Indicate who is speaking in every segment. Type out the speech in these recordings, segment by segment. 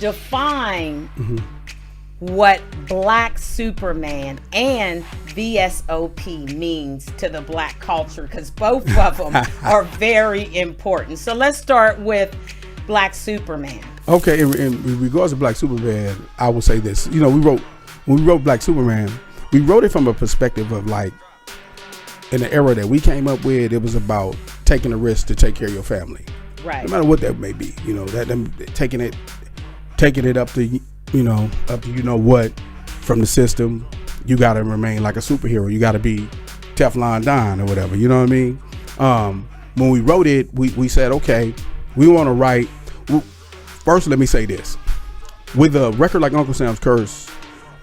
Speaker 1: define what Black Superman and VSOP means to the Black culture, because both of them are very important. So let's start with Black Superman.
Speaker 2: Okay, in regards to Black Superman, I will say this. You know, when we wrote Black Superman, we wrote it from a perspective of like, in the era that we came up with, it was about taking a risk to take care of your family.
Speaker 1: Right.
Speaker 2: No matter what that may be, you know, that them taking it up to, you know what, from the system. You got to remain like a superhero. You got to be Teflon Don or whatever. You know what I mean? When we wrote it, we said, okay, we want to write. First, let me say this. With a record like Uncle Sam's Curse,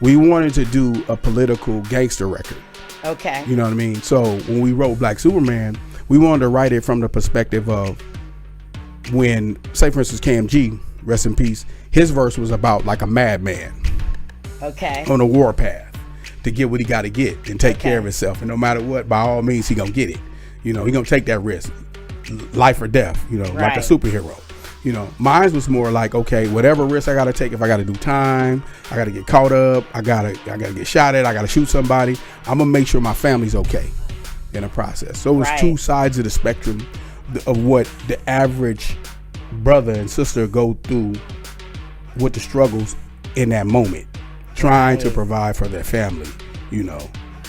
Speaker 2: we wanted to do a political gangster record.
Speaker 1: Okay.
Speaker 2: You know what I mean? So when we wrote Black Superman, we wanted to write it from the perspective of when, say for instance, KMG, rest in peace, his verse was about like a madman.
Speaker 1: Okay.
Speaker 2: On a war path to get what he got to get and take care of himself. And no matter what, by all means, he gonna get it. You know, he gonna take that risk, life or death, you know, like a superhero. You know, mine was more like, okay, whatever risk I got to take, if I got to do time, I got to get caught up, I gotta get shot at, I got to shoot somebody, I'm gonna make sure my family's okay in the process. So it was two sides of the spectrum of what the average brother and sister go through with the struggles in that moment, trying to provide for their family, you know.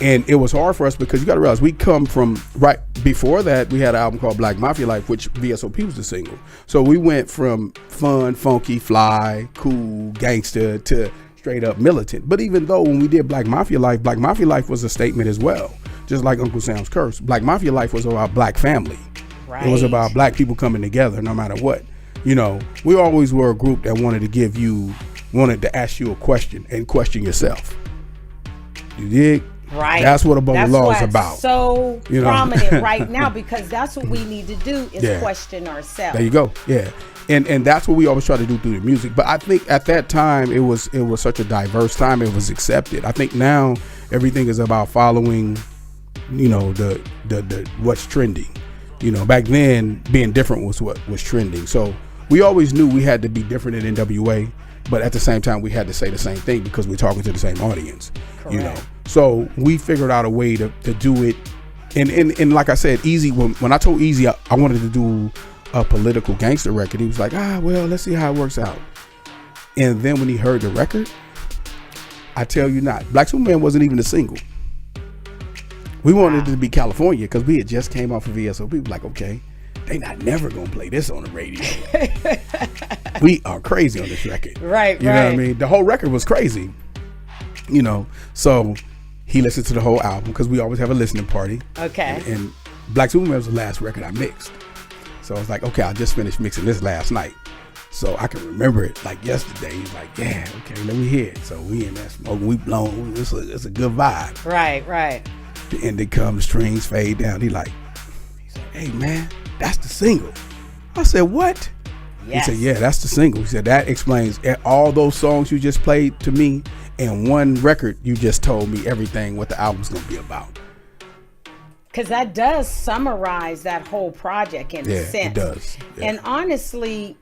Speaker 2: And it was hard for us because you got to realize we come from, right before that, we had an album called Black Mafia Life, which VSOP was the single. So we went from fun, funky, fly, cool, gangster to straight up militant. But even though when we did Black Mafia Life was a statement as well. Just like Uncle Sam's Curse. Black Mafia Life was about Black family. Right. It was about Black people coming together no matter what. You know, we always were a group that wanted to ask you a question and question yourself. You dig?
Speaker 1: Right.
Speaker 2: That's what Above the Law is about.
Speaker 1: So prominent right now, because that's what we need to do is question ourselves.
Speaker 2: There you go. Yeah. And that's what we always try to do through the music. But I think at that time it was such a diverse time. It was accepted. I think now everything is about following, you know, the what's trending. You know, back then being different was what was trending. So we always knew we had to be different in NWA, but at the same time we had to say the same thing because we're talking to the same audience. Correct. You know. So we figured out a way to do it. And like I said, Easy, when I told Easy I wanted to do a political gangster record, he was like, well, let's see how it works out. And then when he heard the record, I tell you not, Black Superman wasn't even a single. We wanted it to be California because we had just came off of VSOP. We were like, okay, they not never gonna play this on the radio. We are crazy on this record.
Speaker 1: Right,
Speaker 2: you know what I mean? The whole record was crazy. You know, so he listened to the whole album because we always have a listening party.
Speaker 1: Okay.
Speaker 2: And Black Superman was the last record I mixed. So I was like, okay, I just finished mixing this last night. So I can remember it like yesterday. He's like, yeah, okay, let me hear it. So we in that smoking, we blown. It's a good vibe.
Speaker 1: Right.
Speaker 2: The end it comes, strings fade down. He said, hey man, that's the single. I said, what? Yes. He said, yeah, that's the single. He said, that explains all those songs you just played to me. And one record, you just told me everything what the album's gonna be about.
Speaker 1: Because that does summarize that whole project in a sense.
Speaker 2: Yeah, it does. Yeah.
Speaker 1: And honestly,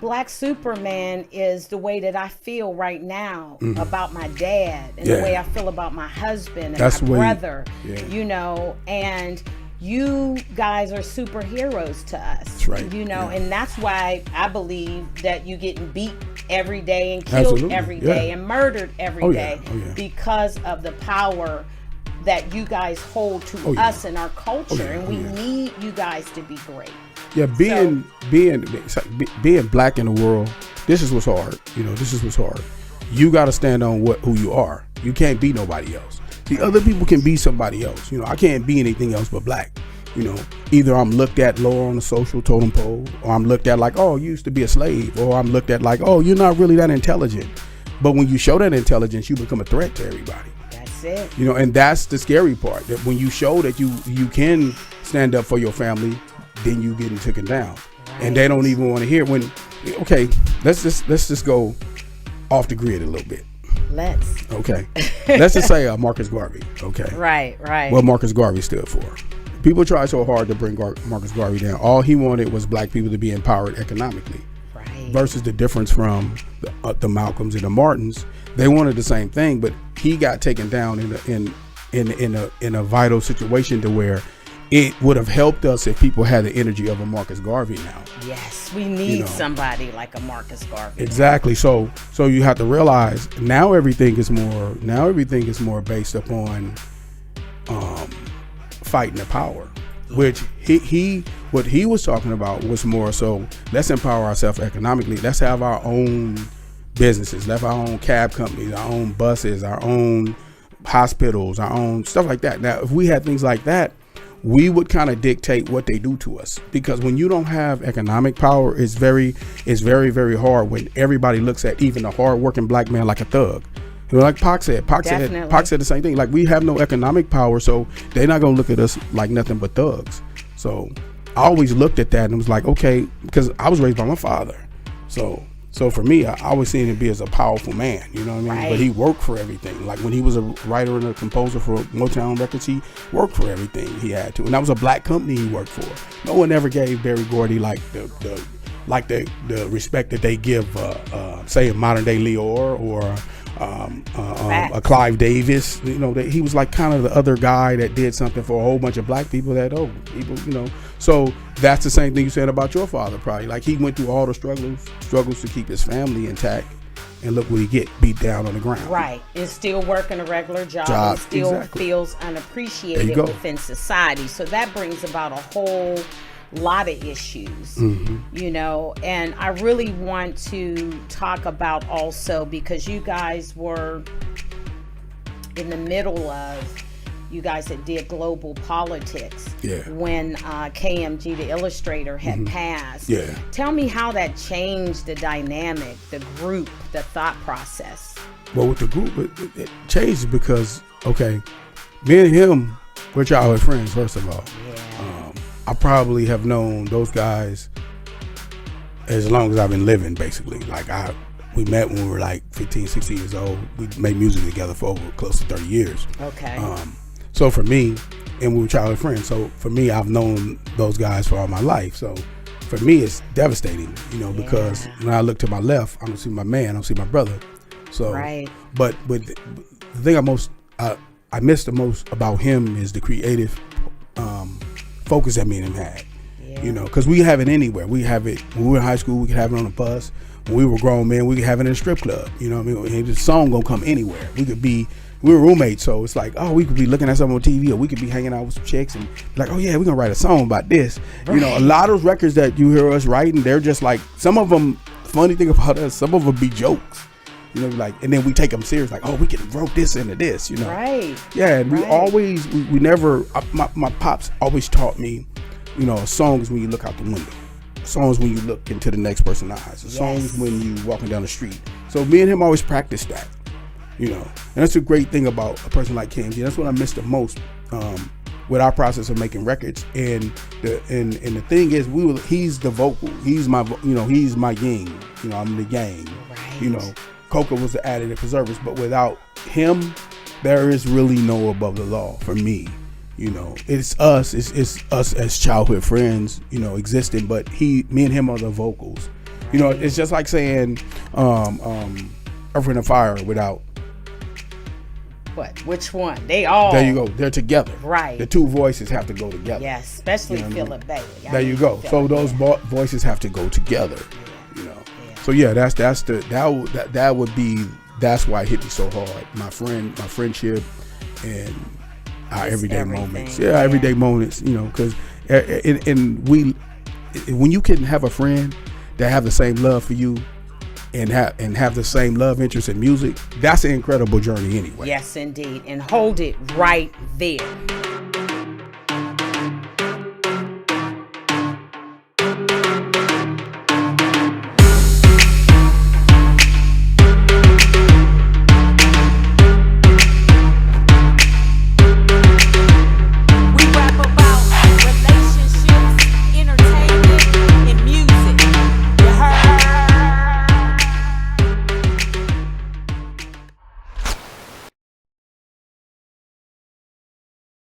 Speaker 1: Black Superman is the way that I feel right now about my dad and the way I feel about my husband and my brother, you know, and you guys are superheroes to us. That's
Speaker 2: right.
Speaker 1: You know, and that's why I believe that you getting beat every day and killed every day and murdered every day because of the power that you guys hold to us and our culture, and we need you guys to be great.
Speaker 2: Yeah, being Black in the world, this is what's hard. You know, this is what's hard. You got to stand on who you are. You can't be nobody else. See, other people can be somebody else. You know, I can't be anything else but Black. You know, either I'm looked at lower on the social totem pole, or I'm looked at like, oh, you used to be a slave, or I'm looked at like, oh, you're not really that intelligent. But when you show that intelligence, you become a threat to everybody.
Speaker 1: That's it.
Speaker 2: You know, and that's the scary part. That when you show that you can stand up for your family, then you getting taken down, and they don't even want to hear when. Okay, let's just go off the grid a little bit. Okay. Let's just say Marcus Garvey. Okay.
Speaker 1: Right.
Speaker 2: What Marcus Garvey stood for. People tried so hard to bring Marcus Garvey down. All he wanted was Black people to be empowered economically.
Speaker 1: Right.
Speaker 2: versus the difference from the Malcolms and the Martins. They wanted the same thing, but he got taken down in a vital situation to where it would have helped us if people had the energy of a Marcus Garvey now.
Speaker 1: Yes, we need somebody like a Marcus Garvey.
Speaker 2: Exactly. So you have to realize now everything is more based upon fighting the power, which what he was talking about was more so, let's empower ourselves economically. Let's have our own businesses, let's have our own cab companies, our own buses, our own hospitals, our own stuff like that. Now, if we had things like that, we would kind of dictate what they do to us, because when you don't have economic power, it's very, very hard when everybody looks at even a hard-working black man like a thug. You know, like Pac said the same thing. Like, we have no economic power, so they're not gonna look at us like nothing but thugs. So I always looked at that and was like, okay, because I was raised by my father, so for me, I always seen him be as a powerful man, you know what I mean? Right. But he worked for everything. Like, when he was a writer and a composer for Motown Records, he worked for everything he had to. And that was a black company he worked for. No one ever gave Berry Gordy like the respect that they give, say, a modern day Leor or a Clive Davis. You know, he was like kind of the other guy that did something for a whole bunch of black people people, you know. So that's the same thing you said about your father, probably. Like, he went through all the struggles to keep his family intact, and look what he get, beat down on the ground. Right, and still working a regular job and still feels unappreciated within society. So that brings about a whole lot of issues, you know. And I really want to talk about also, because you guys were in the middle of, you guys that did global politics when KMG the illustrator had passed. Tell me how that changed the dynamic, the group, the thought process. Well, with the group, it changed because, okay, me and him, we're childhood friends, first of all. I probably have known those guys as long as I've been living, basically. Like, we met when we were like 15, 16 years old. We made music together for over close to 30 years. Okay. So for me, and we were childhood friends. So for me, I've known those guys for all my life. So for me, it's devastating, you know, because when I look to my left, I don't see my man, I don't see my brother. So, but the thing I miss the most about him is the creative focus that me and him had. You know, because we have it anywhere. We have it when we were in high school. We could have it on a bus. When we were grown men, we could have it in a strip club. You know what I mean? The song gonna come anywhere. We were roommates, so it's like, oh, we could be looking at something on TV, or we could be hanging out with some chicks and be like, oh yeah, we're gonna write a song about this. You know, a lot of those records that you hear us writing, they're just like, some of them, funny thing about us, some of them be jokes. You know, like, and then we take them serious, like, oh, we can wrote this into this, you know. Yeah, and we always, we never, my pops always taught me, you know, a song is when you look out the window. A song is when you look into the next person's eyes. A song is when you walking down the street. So me and him always practiced that, you know. And that's a great thing about a person like KMG. That's what I miss the most with our process of making records. And the thing is, he's the vocal. He's my, you know, he's my yin. You know, I'm the yang. You know, Coca was the additive preservers, but without him, there is really no above the law for me. You know, it's us as childhood friends, you know, existing, but me and him are the vocals. You know, it's just like saying Earth, Wind & Fire without. What? Which one? They all. There you go. They're together. Right. The two voices have to go together. Yes, especially Philip Bailey. There you go. So those voices have to go together. You know. So yeah, that's why it hit me so hard. My friendship, and our everyday moments. Yeah, everyday moments. You know, because when you can have a friend that have the same love for you, and have the same love interest in music, that's an incredible journey anyway. Yes, indeed. And hold it right there.